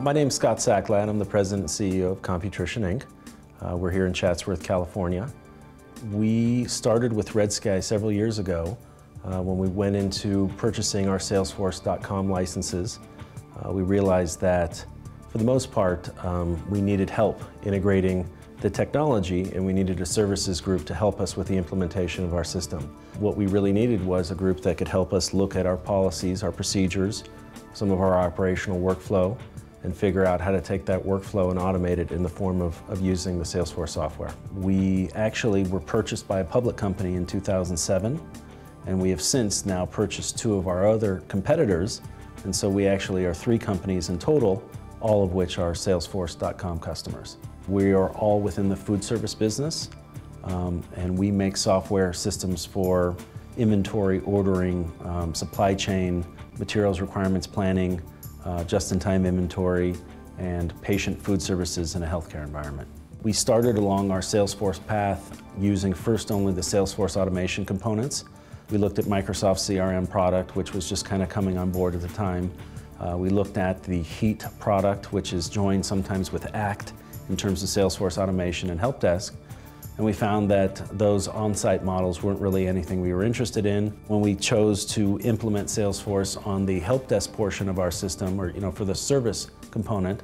My name's Scott Sacklad. I'm the President and CEO of Computrition, Inc. We're here in Chatsworth, California. We started with Red Sky several years ago when we went into purchasing our Salesforce.com licenses. We realized that for the most part we needed help integrating the technology, and we needed a services group to help us with the implementation of our system. What we really needed was a group that could help us look at our policies, our procedures, some of our operational workflow, and figure out how to take that workflow and automate it in the form of using the Salesforce software. We actually were purchased by a public company in 2007, and we have since now purchased two of our other competitors, and so we actually are 3 companies in total, all of which are Salesforce.com customers. We are all within the food service business, and we make software systems for inventory, ordering, supply chain, materials requirements planning, just-in-time inventory, and patient food services in a healthcare environment. We started along our Salesforce path using first only the Salesforce automation components. We looked at Microsoft CRM product, which was just kind of coming on board at the time. We looked at the Heat product, which is joined sometimes with ACT in terms of Salesforce automation and help desk. And we found that those on-site models weren't really anything we were interested in. When we chose to implement Salesforce on the help desk portion of our system, or for the service component,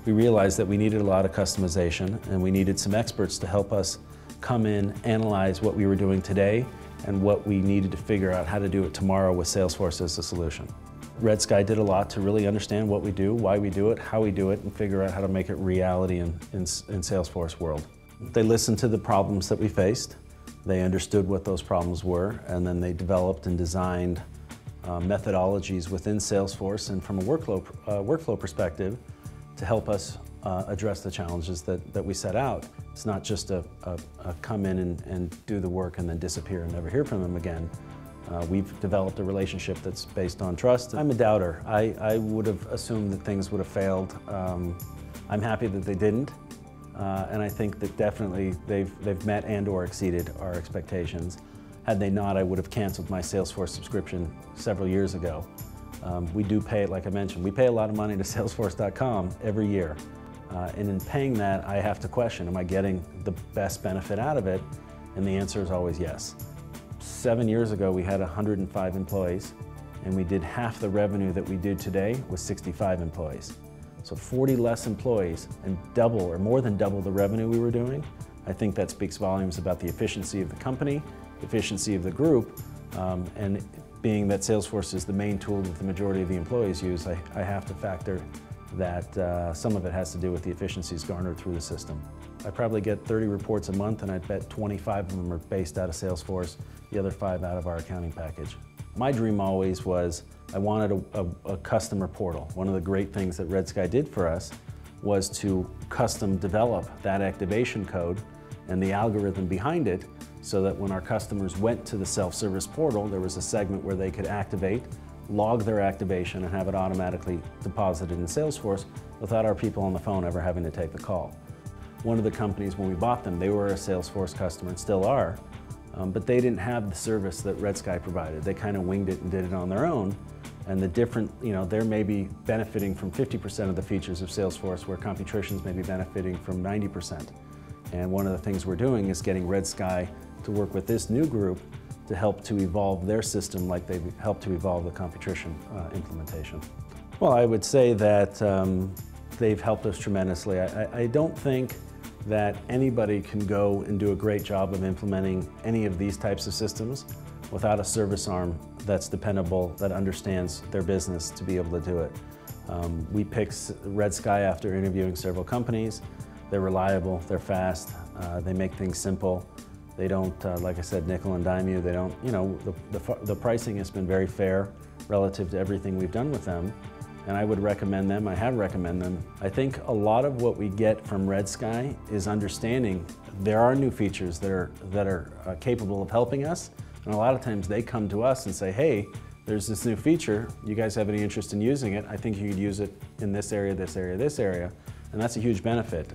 we realized that we needed a lot of customization, and we needed some experts to help us come in, analyze what we were doing today, and what we needed to figure out how to do it tomorrow with Salesforce as the solution. Red Sky did a lot to really understand what we do, why we do it, how we do it, and figure out how to make it reality in Salesforce world. They listened to the problems that we faced, they understood what those problems were, and then they developed and designed methodologies within Salesforce and from a workflow perspective to help us address the challenges that we set out. It's not just a come in and do the work and then disappear and never hear from them again. We've developed a relationship that's based on trust. I'm a doubter. I would have assumed that things would have failed. I'm happy that they didn't. And I think that definitely they've met and/or exceeded our expectations. Had they not, I would have canceled my Salesforce subscription several years ago. We do pay, like I mentioned, we pay a lot of money to Salesforce.com every year. And in paying that, I have to question, am I getting the best benefit out of it? And the answer is always yes. 7 years ago, we had 105 employees, and we did half the revenue that we do today with 65 employees. So 40 less employees and double or more than double the revenue we were doing. I think that speaks volumes about the efficiency of the company, efficiency of the group, and being that Salesforce is the main tool that the majority of the employees use, I have to factor that some of it has to do with the efficiencies garnered through the system. I probably get 30 reports a month, and I bet 25 of them are based out of Salesforce, the other 5 out of our accounting package. My dream always was I wanted a customer portal. One of the great things that Red Sky did for us was to custom develop that activation code and the algorithm behind it so that when our customers went to the self-service portal, there was a segment where they could activate, log their activation, and have it automatically deposited in Salesforce without our people on the phone ever having to take the call. One of the companies, when we bought them, they were a Salesforce customer and still are, but they didn't have the service that Red Sky provided. They kind of winged it and did it on their own. And the different, they're maybe benefiting from 50% of the features of Salesforce, where Computrition's maybe benefiting from 90%. And one of the things we're doing is getting Red Sky to work with this new group to help to evolve their system like they've helped to evolve the Computrition implementation. Well, I would say that they've helped us tremendously. I don't think that anybody can go and do a great job of implementing any of these types of systems without a service arm that's dependable, that understands their business to be able to do it. We picked Red Sky after interviewing several companies. They're reliable, they're fast, they make things simple. They don't, like I said, nickel and dime you. They don't, the pricing has been very fair relative to everything we've done with them. And I would recommend them, I have recommended them. I think a lot of what we get from Red Sky is understanding there are new features that are capable of helping us. And a lot of times they come to us and say, hey, there's this new feature, you guys have any interest in using it? I think you could use it in this area, this area, this area. And that's a huge benefit.